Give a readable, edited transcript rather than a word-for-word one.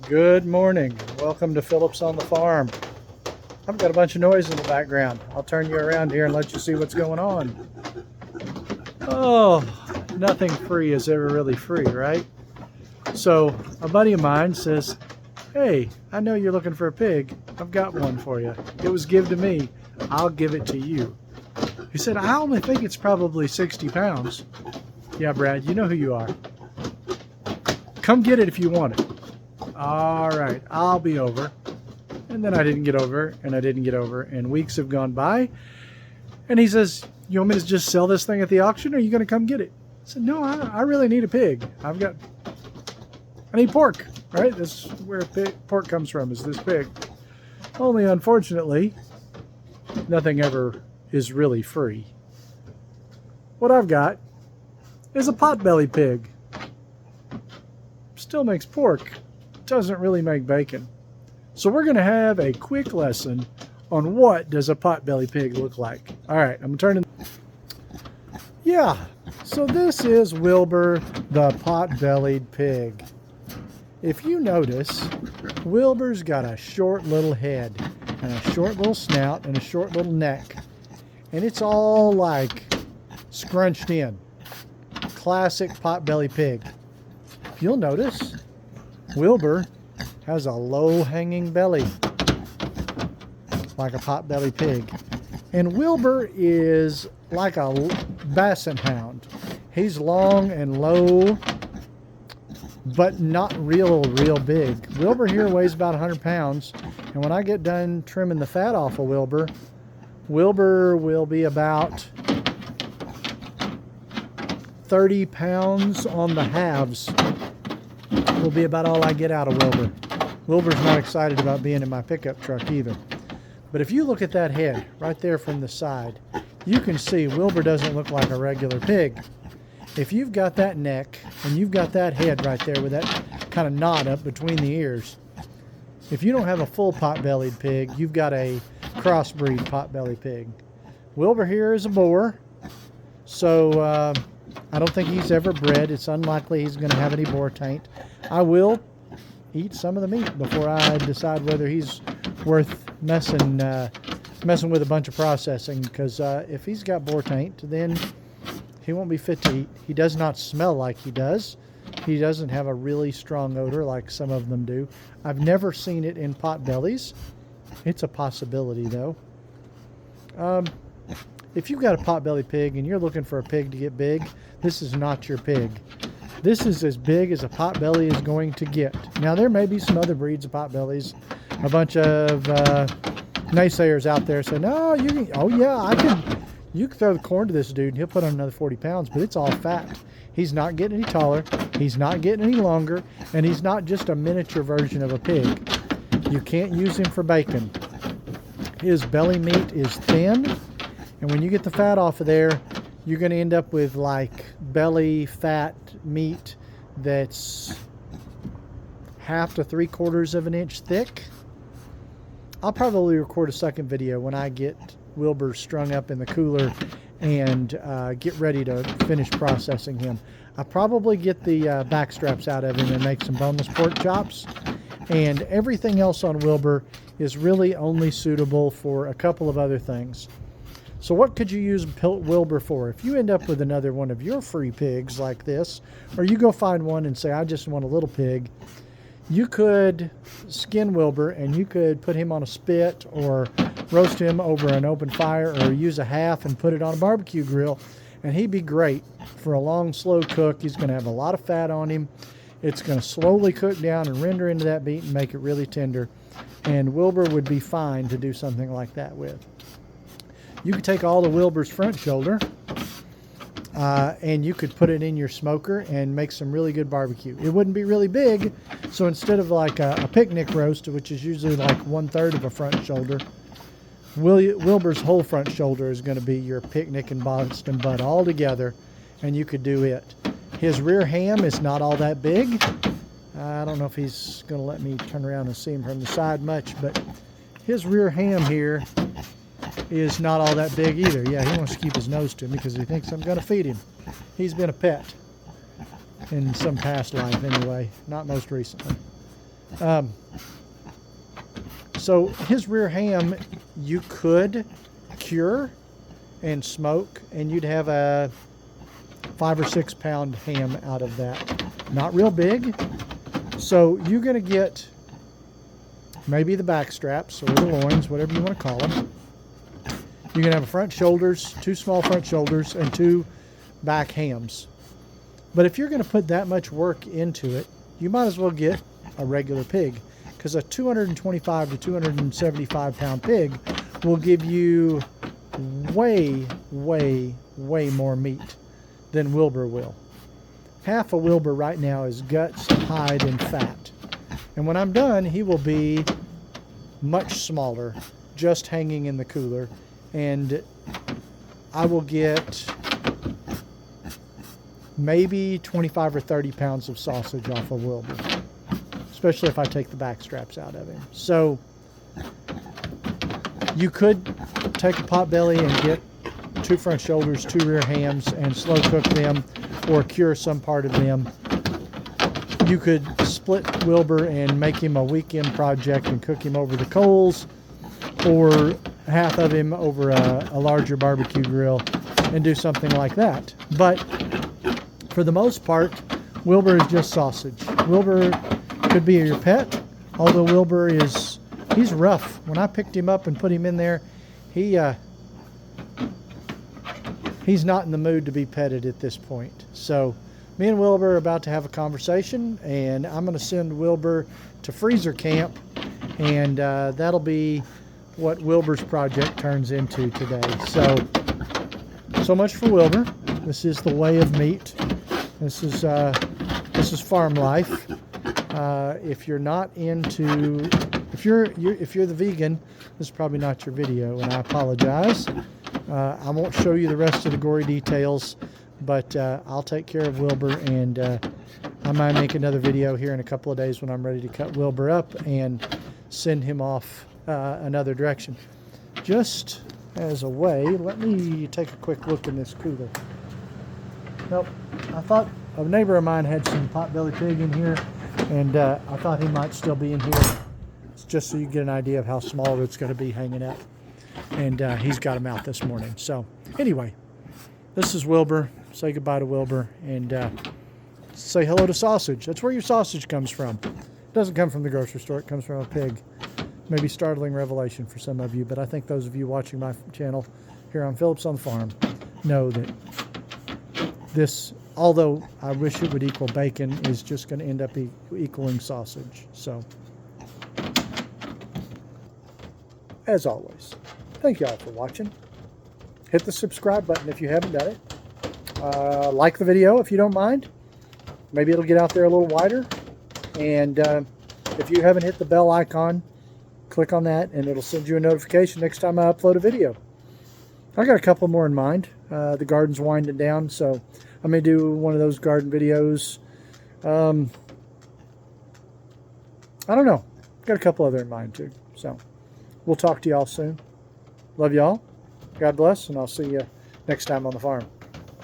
Good morning. Welcome to Phillips on the Farm. I've got a bunch of noise in the background. I'll turn you around here and let you see what's going on. Oh, nothing free is ever really free, right? So a buddy of mine says, "Hey, I know you're looking for a pig. I've got one for you. It was given to me. I'll give it to you." He said, "I only think it's probably 60 pounds. Yeah, Brad, you know who you are. Come get it if you want it." All right, I'll be over. And then I didn't get over, and weeks have gone by. And he says, "You want me to just sell this thing at the auction, or are you going to come get it?" I said, "No, I really need a pig. I need pork, right? This is where pork comes from, is this pig." Only, unfortunately, nothing ever is really free. What I've got is a pot-bellied pig. Still makes pork. Doesn't really make bacon. So we're going to have a quick lesson on what does a pot-bellied pig look like. All right, I'm turning. Yeah, so this is Wilbur the pot-bellied pig. If you notice, Wilbur's got a short little head and a short little snout and a short little neck. And it's all like scrunched in. Classic pot-bellied pig. If you'll notice, Wilbur has a low-hanging belly, like a pot-bellied pig. And Wilbur is like a basset hound. He's long and low, but not real big. Wilbur here weighs about 100 pounds. And when I get done trimming the fat off of Wilbur, Wilbur will be about 30 pounds on the halves. Will be about all I get out of Wilbur. Wilbur's not excited about being in my pickup truck either. But if you look at that head right there from the side, you can see Wilbur doesn't look like a regular pig. If you've got that neck and you've got that head right there with that kind of knot up between the ears, if you don't have a full pot-bellied pig, you've got a crossbreed pot-bellied pig. Wilbur here is a boar, so I don't think he's ever bred. It's unlikely he's going to have any boar taint. I will eat some of the meat before I decide whether he's worth messing with a bunch of processing, because if he's got boar taint, then he won't be fit to eat. He does not smell like he does. He doesn't have a really strong odor like some of them do. I've never seen it in pot-bellies. It's a possibility, though. If you've got a pot-bellied pig and you're looking for a pig to get big, this is not your pig. This is as big as a pot-belly is going to get. Now, there may be some other breeds of pot-bellies. A bunch of naysayers out there say, "No, you can, oh yeah, you can throw the corn to this dude and he'll put on another 40 pounds, but it's all fat." He's not getting any taller, he's not getting any longer, and he's not just a miniature version of a pig. You can't use him for bacon. His belly meat is thin, and when you get the fat off of there, you're going to end up with like belly fat meat that's 1/2 to 3/4 of an inch thick. I'll probably record a second video when I get Wilbur strung up in the cooler and get ready to finish processing him. I'll probably get the back straps out of him and make some boneless pork chops. And everything else on Wilbur is really only suitable for a couple of other things. So what could you use Wilbur for? If you end up with another one of your free pigs like this, or you go find one and say, "I just want a little pig," you could skin Wilbur and you could put him on a spit or roast him over an open fire, or use a half and put it on a barbecue grill, and he'd be great for a long, slow cook. He's going to have a lot of fat on him. It's going to slowly cook down and render into that meat and make it really tender. And Wilbur would be fine to do something like that with. You could take all the Wilbur's front shoulder and you could put it in your smoker and make some really good barbecue. It wouldn't be really big, so instead of like a picnic roast, which is usually like 1/3 of a front shoulder, Wilbur's whole front shoulder is going to be your picnic and Boston butt all together, and you could do it. His rear ham is not all that big. I don't know if he's going to let me turn around and see him from the side much, but his rear ham here is not all that big either. Yeah, he wants to keep his nose to me because he thinks I'm going to feed him. He's been a pet in some past life anyway, not most recently. So his rear ham you could cure and smoke, and you'd have a 5 or 6 pound ham out of that. Not real big. So you're going to get maybe the back straps or the loins, whatever you want to call them. You're going to have a front shoulders, 2 small front shoulders, and 2 back hams. But if you're going to put that much work into it, you might as well get a regular pig, because a 225 to 275 pound pig will give you way, way, way more meat than Wilbur will. Half a Wilbur right now is guts, hide, and fat. And when I'm done, he will be much smaller, just hanging in the cooler. And I will get maybe 25 or 30 pounds of sausage off of Wilbur, especially if I take the back straps out of him. So you could take a potbelly and get 2 front shoulders, 2 rear hams, and slow cook them or cure some part of them. You could split Wilbur and make him a weekend project and cook him over the coals, or half of him over a larger barbecue grill and do something like that. But for the most part, Wilbur is just sausage. Wilbur could be your pet, although Wilbur he's rough. When I picked him up and put him in there, he's not in the mood to be petted at this point. So me and Wilbur are about to have a conversation, and I'm going to send Wilbur to freezer camp, and that'll be what Wilbur's project turns into today. So much for Wilbur. This is the way of meat. This is farm life. If you're not into, if you're the vegan, this is probably not your video, and I apologize. I won't show you the rest of the gory details, but I'll take care of Wilbur, and I might make another video here in a couple of days when I'm ready to cut Wilbur up and send him off another direction. Just as a way, let me take a quick look in this cooler. Nope, I thought a neighbor of mine had some potbelly pig in here, and I thought he might still be in here. It's just so you get an idea of how small it's going to be hanging up. And he's got him out this morning. So anyway, this is Wilbur. Say goodbye to Wilbur, and say hello to sausage. That's where your sausage comes from. It doesn't come from the grocery store. It comes from a pig. Maybe startling revelation for some of you, but I think those of you watching my channel here on Phillips on the Farm know that this, although I wish it would equal bacon, is just going to end up equaling sausage. So, as always, thank you all for watching. Hit the subscribe button if you haven't done it. Like the video if you don't mind. Maybe it'll get out there a little wider. And if you haven't hit the bell icon, click on that and it'll send you a notification next time I upload a video. I got a couple more in mind. The garden's winding down, so I may do one of those garden videos. I don't know. Got a couple other in mind too. So we'll talk to y'all soon. Love y'all. God bless, and I'll see you next time on the farm.